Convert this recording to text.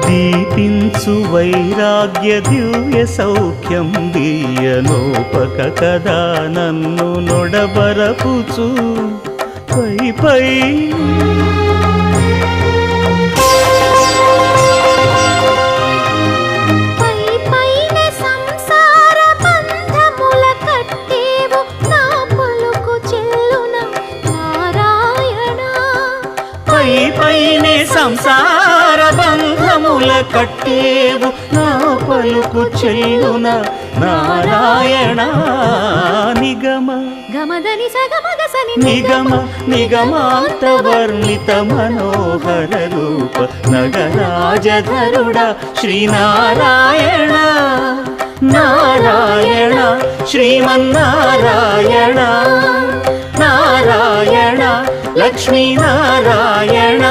దీపించు వైరాగ్య దివ్య సౌఖ్యం దీయనోపక కదా నన్ను నొడబరపుచు పై పై పైనే సంసార బంధముల కట్టేవు నా పలుకు చెల్లున నారాయణ నిగమ గమదని సగమగసని నిగమ నిగమాంత వర్ణిత మనోహర రూప నగరాజధరుడ శ్రీనారాయణ నారాయణ శ్రీమన్నారాయణ నారాయణ లక్ష్మీనారాయణ